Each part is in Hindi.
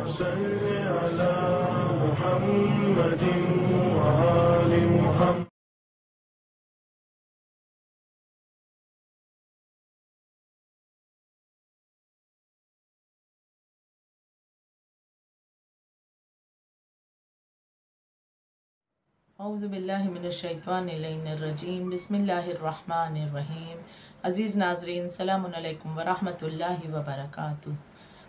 सल्लि अला मुहम्मदिन व आलि मुहम्मद। औज़ुबिल्लाहिमिनश्शैतानिर्रजीम बिस्मिल्लाहिर्रहमानिर्रहीम। अज़ीज़ नाज़रीन, सलामुन अलैकुम वरहमतुल्लाहि वबरकातुहू।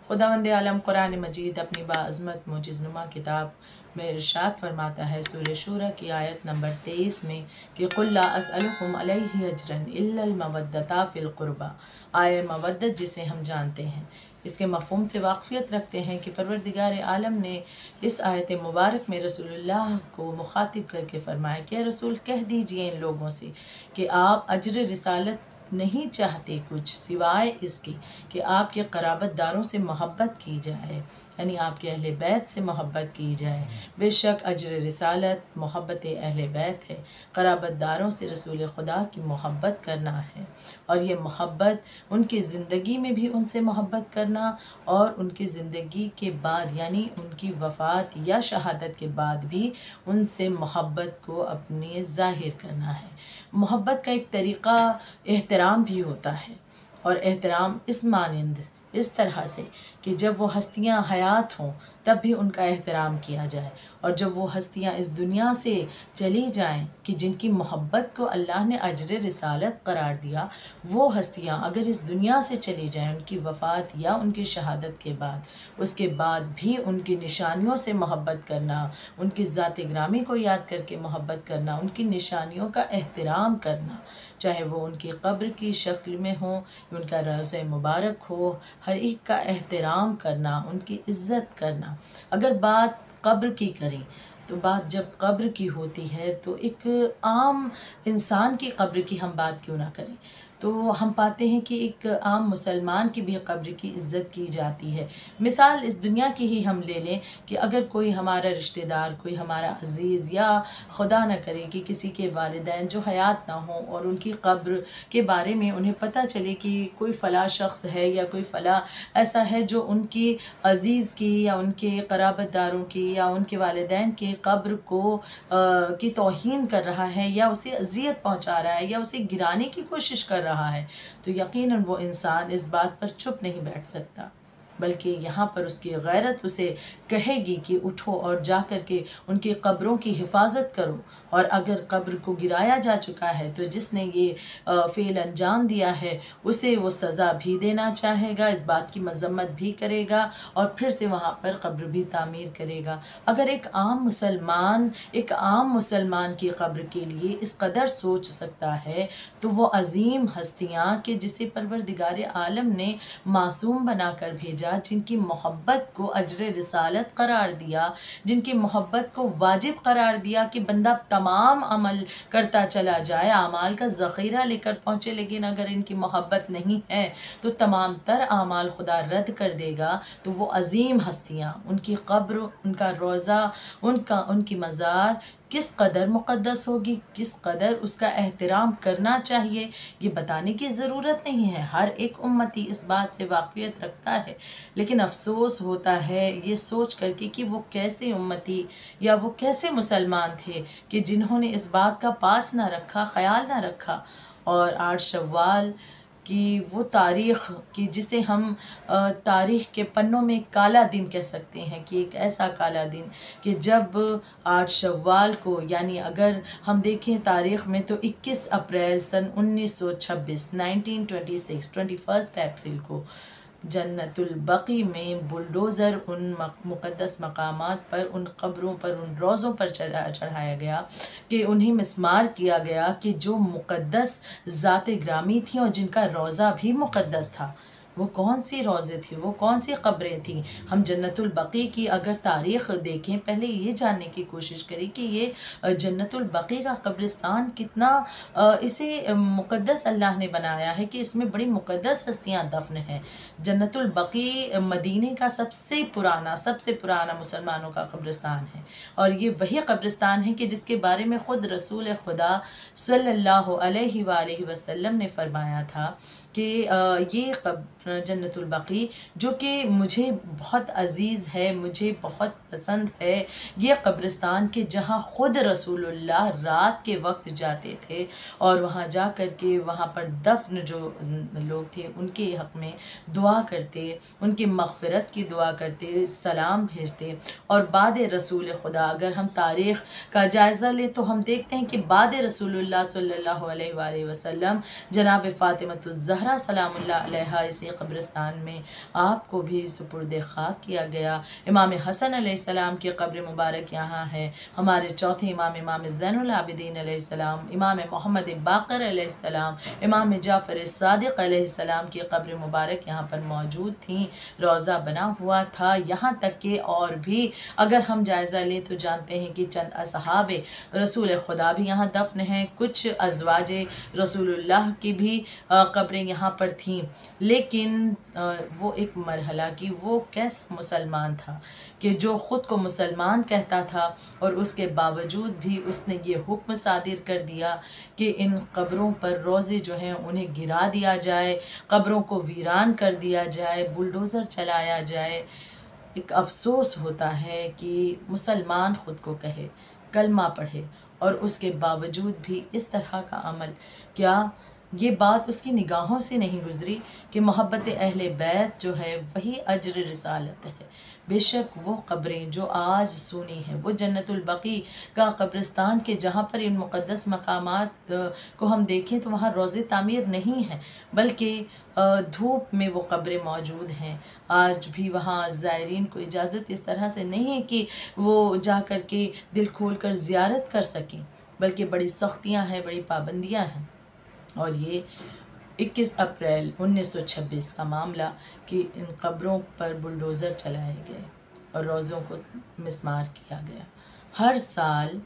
खुदावंद आलम कुरान मजीद अपनी बाअज़मत मोजिज़नुमा किताब में इरशाद फरमाता है सूरह शूरा की आयत नंबर 23 में कि कुल ला अस्अलुकुम अलैहि अजरन इल्लल मवद्दता फ़िल क़ुरबा। आय मवद्दत जिसे हम जानते हैं, इसके मफ़हूम से वाक़फ़ियत रखते हैं कि परवरदिगार आलम ने इस आयत मुबारक में रसूलुल्लाह को मुखातिब करके फ़रमाया कि रसूल कह दीजिए इन लोगों से कि आप अजर रिसालत नहीं चाहते कुछ सिवाय इसके कि आपके क़राबतदारों से मोहब्बत की जाए, यानी आपके अहले बैत से मोहब्बत की जाए। बेशक अजर रिसालत मोहब्बत अहले बैत है, क़राबतदारों से रसूल खुदा की मोहब्बत करना है, और ये मोहब्बत उनकी ज़िंदगी में भी उनसे मोहब्बत करना और उनकी ज़िंदगी के बाद यानी उनकी वफ़ात या शहादत के बाद भी उनसे मोहब्बत को अपने ज़ाहिर करना है। मोहब्बत का एक तरीक़ा एहतराम भी होता है, और एहतराम इस मानिंद इस तरह से कि जब वो हस्तियाँ हयात हों तब भी उनका एहतराम किया जाए, और जब वो हस्तियाँ इस दुनिया से चली जाएं कि जिनकी मोहब्बत को अल्लाह ने अजर रिसालत करार दिया, वो हस्तियाँ अगर इस दुनिया से चली जाएं उनकी वफ़ात या उनकी शहादत के बाद, उसके बाद भी उनकी निशानियों से मोहब्बत करना, उनकी ज़ात ग्रामी को याद करके मोहब्बत करना, उनकी निशानियों का एहतराम करना, चाहे वो उनकी कब्र की शक्ल में हो, उनका रोज़ा मुबारक हो, हर एक का एहतराम करना, उनकी इज़्ज़त करना। अगर बात कब्र की करें तो बात जब कब्र की होती है तो एक आम इंसान की कब्र की हम बात क्यों ना करें, तो हम पाते हैं कि एक आम मुसलमान की भी कब्र की इज़्ज़त की जाती है। मिसाल इस दुनिया की ही हम ले लें कि अगर कोई हमारा रिश्तेदार, कोई हमारा अज़ीज़, या खुदा न करे कि किसी के वालिदैन जो हयात ना हों और उनकी कब्र के बारे में उन्हें पता चले कि कोई फ़ला शख्स है या कोई फ़ला ऐसा है जो उनकी अज़ीज़ की या उनके क़राबतदारों की या उनके वालिदैन के कब्र को की तौहीन कर रहा है या उसे अज़ियत पहुँचा रहा है या उसे गिराने की कोशिश कर रहा है, तो यकीनन वो इंसान इस बात पर चुप नहीं बैठ सकता, बल्कि यहाँ पर उसकी गैरत उसे कहेगी कि उठो और जा कर के उनकी कब्रों की हिफाजत करो। और अगर कब्र को गिराया जा चुका है तो जिसने ये फ़ेल अंजाम दिया है उसे वो सज़ा भी देना चाहेगा, इस बात की मज़म्मत भी करेगा और फिर से वहाँ पर कब्र भी तामीर करेगा। अगर एक आम मुसलमान की कब्र के लिए इस कदर सोच सकता है तो वो अज़ीम हस्तियाँ कि जिसे परवरदिगार आलम ने मासूम बना कर भेजा, जिनकी मोहब्बत को अजर रिसालत करार दिया, जिनकी मोहब्बत को वाजिब करार दिया कि बंदा तमाम अमल करता चला जाए, आमाल का ज़ख़ीरा लेकर पहुँचे, लेकिन अगर इनकी मोहब्बत नहीं है तो तमाम तर आमाल खुदा रद्द कर देगा। तो वो अज़ीम हस्तियाँ, उनकी कब्र, उनका रोज़ा, उनकी मज़ार किस कदर मुक़द्दस होगी, किस कदर उसका एहतराम करना चाहिए, ये बताने की ज़रूरत नहीं है। हर एक उम्मती इस बात से वाक़फ़ियत रखता है, लेकिन अफ़सोस होता है ये सोच करके कि वो कैसे उम्मती या वो कैसे मुसलमान थे कि जिन्होंने इस बात का पास ना रखा, ख़याल ना रखा। और 8 शव्वाल कि वो तारीख़ कि जिसे हम तारीख़ के पन्नों में काला दिन कह सकते हैं, कि एक ऐसा काला दिन कि जब 8 शव्वाल को, यानी अगर हम देखें तारीख़ में तो 21 अप्रैल सन 1926 1926 21 अप्रैल को जन्नतुल बक़ी में बुलडोज़र उन मुक़द्दस मकामात पर, उन क़ब्रों पर, उन रोज़ों पर चढ़ाया गया कि उन्हें मिस्मार किया गया कि जो मुक़द्दस ज़ाते ग्रामी थी और जिनका रोज़ा भी मुक़द्दस था। वो कौन सी रोज़े थी, वो कौन सी क़ब्रें थीं। हम जन्नतुल बक़ी की अगर तारीख़ देखें, पहले ये जानने की कोशिश करें कि ये जन्नतुल बक़ी का कब्रिस्तान कितना इसे मुक़द्दस अल्लाह ने बनाया है कि इसमें बड़ी मुक़द्दस हस्तियाँ दफन हैं। जन्नतुल बक़ी मदीने का सबसे पुराना मुसलमानों का कब्रिस्तान है, और ये वही कब्रिस्तान है कि जिसके बारे में ख़ुद रसूल खुदा सल्लल्लाहु अलैहि वसल्लम ने फ़रमाया था कि ये जन्नतुल बकी जो कि मुझे बहुत अज़ीज़ है, मुझे बहुत पसंद है, ये कब्रिस्तान के जहाँ ख़ुद रसूलुल्लाह रात के वक्त जाते थे और वहाँ जा कर के वहाँ पर दफन जो लोग थे उनके हक़ में दुआ करते, उनकी मग़फ़िरत की दुआ करते, सलाम भेजते। और बाद रसूल खुदा अगर हम तारीख़ का जायज़ा लें तो हम देखते हैं कि बाद रसूलुल्लाह सल्लल्लाहु अलैहि वसल्लम जनाब फ़ातिमतुज़्ज़हरा सलामुल्लाह अलैहा इसी कब्रिस्तान में आपको भी सुपुर्द खाक किया गया। इमाम हसन अलैहिस्सलाम की कब्र मुबारक यहाँ है। हमारे चौथे इमाम ज़ैनुल आबिदीन अलैहिस्सलाम, इमाम मोहम्मद बाक़र अलैहिस्सलाम, इमाम जाफ़र सादिक़ अलैहिस्सलाम की कब्र मुबारक यहाँ पर मौजूद थी। रोज़ा बना हुआ था। यहाँ तक कि और भी अगर हम जायज़ा लें तो जानते हैं कि चंद असहाबे रसूल खुदा भी यहाँ दफन हैं, कुछ अज़वाजे रसूलुल्लाह की भी कब्रें यहाँ पर थीं। लेकिन वो एक मरहला कि वो कैसा मुसलमान था कि जो ख़ुद को मुसलमान कहता था और उसके बावजूद भी उसने ये हुक्म सादिर कर दिया कि इन कब्रों पर रोज़े जो हैं उन्हें गिरा दिया जाए, कब्रों को वीरान कर दिया जाए, बुलडोज़र चलाया जाए। एक अफ़सोस होता है कि मुसलमान ख़ुद को कहे, कलमा पढ़े और उसके बावजूद भी इस तरह का अमल, क्या ये बात उसकी निगाहों से नहीं गुज़री कि मोहब्बत अहले बैत जो है वही अज्र रिसालत है। बेशक वो कब्रें जो आज सुनी हैं, वो जन्नतुल बकी का कब्रिस्तान के जहाँ पर इन मुक़द्दस मकामात को हम देखें तो वहाँ रोज़े तामीर नहीं हैं, बल्कि धूप में वो कब्रें मौजूद हैं। आज भी वहाँ ज़ायरीन को इजाज़त इस तरह से नहीं है कि वो जा कर के दिल खोल कर ज़ियारत कर सकें, बल्कि बड़ी सख्तियाँ हैं, बड़ी पाबंदियाँ हैं। और ये 21 अप्रैल 1926 का मामला कि इन कब्रों पर बुलडोज़र चलाए गए और रोज़ों को मिस्मार किया गया। हर साल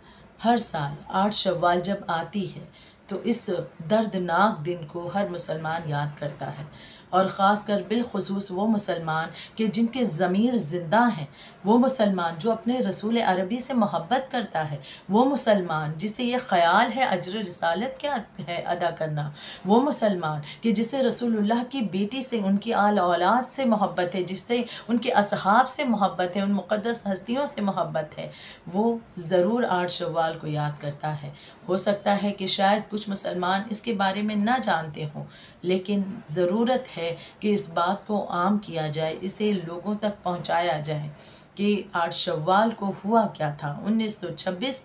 8 शव्वाल जब आती है तो इस दर्दनाक दिन को हर मुसलमान याद करता है, और ख़ास कर बिलखुसूस वो मुसलमान कि जिनके ज़मीर ज़िंदा हैं, वो मुसलमान जो अपने रसूल अरबी से मोहब्बत करता है, वो मुसलमान जिसे ये ख़याल है अज्र रिसालत क्या है अदा करना, वो मुसलमान कि जिसे रसूलुल्लाह की बेटी से, उनकी आल औलाद से मोहब्बत है, जिससे उनके असहाब से मोहब्बत है, उन मुक़द्दस हस्तियों से मोहब्बत है, वो ज़रूर 8 शव्वाल को याद करता है। हो सकता है कि शायद कुछ मुसलमान इसके बारे में ना जानते हों, लेकिन ज़रूरत है कि इस बात को आम किया जाए, इसे लोगों तक पहुंचाया जाए कि 8 शव्वाल को हुआ क्या था। 1926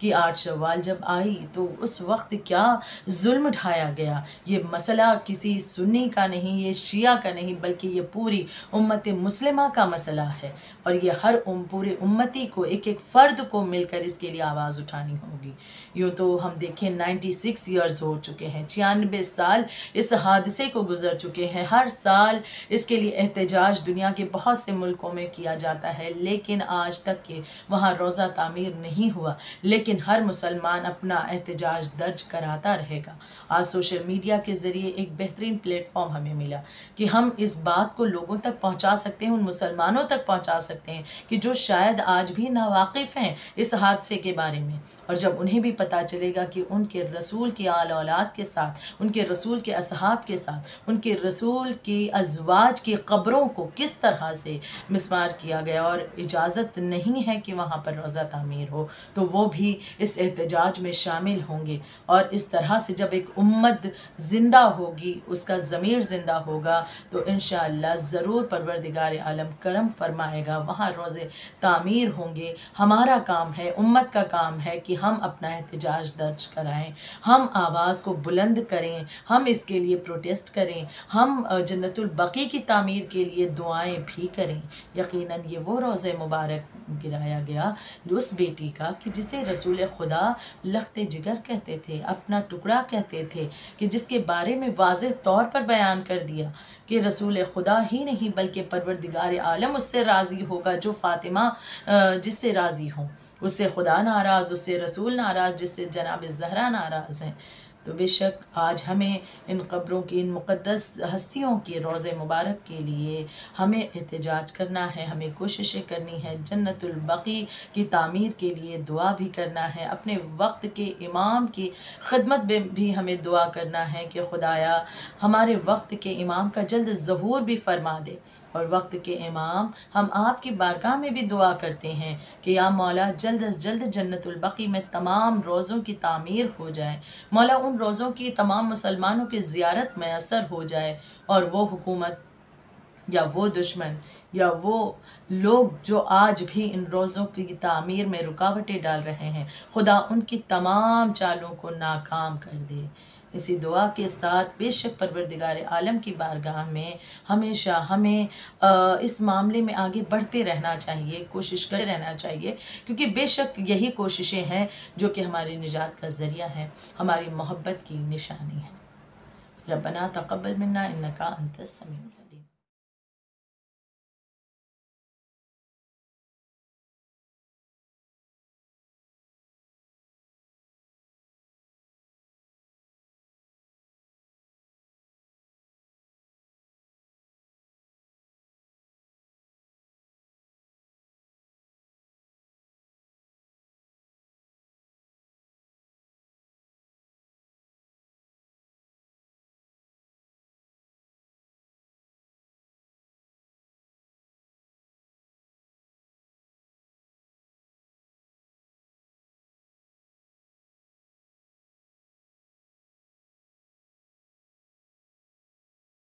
की 8 शव्वाल जब आई तो उस वक्त क्या जुल्म ढाया गया। ये मसला किसी सुन्नी का नहीं, ये शिया का नहीं, बल्कि ये पूरी उम्मत मुस्लिमा का मसला है, और ये हर पूरे उम्मती को, एक एक फ़र्द को मिलकर इसके लिए आवाज़ उठानी होगी। यूँ तो हम देखें 96 ईयर्स हो चुके हैं, 96 साल इस हादसे को गुजर चुके हैं। हर साल इसके लिए एहतजाज दुनिया के बहुत से मुल्कों में किया जाता है, लेकिन आज तक के वहाँ रोज़ा तामीर नहीं हुआ। लेकिन हर मुसलमान अपना एहतजाज दर्ज कराता रहेगा। आज सोशल मीडिया के ज़रिए एक बेहतरीन प्लेटफॉर्म हमें मिला कि हम इस बात को लोगों तक पहुँचा सकते हैं, उन मुसलमानों तक पहुँचा सकते हैं कि जो शायद आज भी नावाकिफ़ हैं इस हादसे के बारे में। और जब उन्हें भी पता चलेगा कि उनके रसूल की आल औलाद के साथ, उनके रसूल के असहाब के साथ, उनके रसूल की अज़वाज की कब्रों को किस तरह से मिस्मार किया गया और इजाज़त नहीं है कि वहाँ पर रोज़ा तामीर हो, तो वो भी इस एहतजाज में शामिल होंगे। और इस तरह से जब एक उम्मत ज़िंदा होगी, उसका ज़मीर ज़िंदा होगा, तो इंशाअल्लाह ज़रूर परवरदिगार आलम करम फरमाएगा, वहाँ रोज़े तामीर होंगे। हमारा काम है, उम्मत का काम है कि हम अपना एहतजाज दर्ज कराएं, हम आवाज़ को बुलंद करें, हम इसके लिए प्रोटेस्ट करें, हम जन्नतुल बकी की तामीर के लिए दुआएं भी करें। यकीनन ये वो रोज़े मुबारक गिराया गया उस बेटी का कि जिसे रसूल खुदा लख्ते जिगर कहते थे, अपना टुकड़ा कहते थे, कि जिसके बारे में वाज़ेह तौर पर बयान कर दिया कि रसूल खुदा ही नहीं बल्कि परवरदिगार आलम उससे राज़ी होगा जो फ़ातिमा जिससे राज़ी हो, उससे खुदा नाराज़, उससे रसूल नाराज़, जिससे जनाब ज़हरा नाराज़ हैं। तो बेशक आज हमें इन क़ब्रों की, इन मुक़द्दस हस्तियों के रोज़े मुबारक के लिए हमें एहतजाज करना है, हमें कोशिशें करनी है, जन्नतुल बक़ी की तामीर के लिए दुआ भी करना है, अपने वक्त के इमाम की खिदमत में भी हमें दुआ करना है कि खुदाया हमारे वक्त के इमाम का जल्द ज़हूर भी फरमा दे। और वक्त के इमाम हम आपकी बारगाह में भी दुआ करते हैं कि या मौला जल्द अज जल्द जन्नतुल बक़ी में तमाम रोज़ों की तामीर हो जाए, मौला उन रोज़ों की तमाम मुसलमानों की ज़ियारत मैसर हो जाए, और वो हुकूमत या वो दुश्मन या वो लोग जो आज भी इन रोज़ों की तामीर में रुकावटें डाल रहे हैं, खुदा उनकी तमाम चालों को नाकाम कर दे। इसी दुआ के साथ बेशक परवरदिगार आलम की बारगाह में हमेशा हमें इस मामले में आगे बढ़ते रहना चाहिए, कोशिश करते रहना चाहिए, क्योंकि बेशक यही कोशिशें हैं जो कि हमारी निजात का ज़रिया है, हमारी मोहब्बत की निशानी है। रब्बना तक़ब्बल मिन्ना इन्नका अंतस समीउल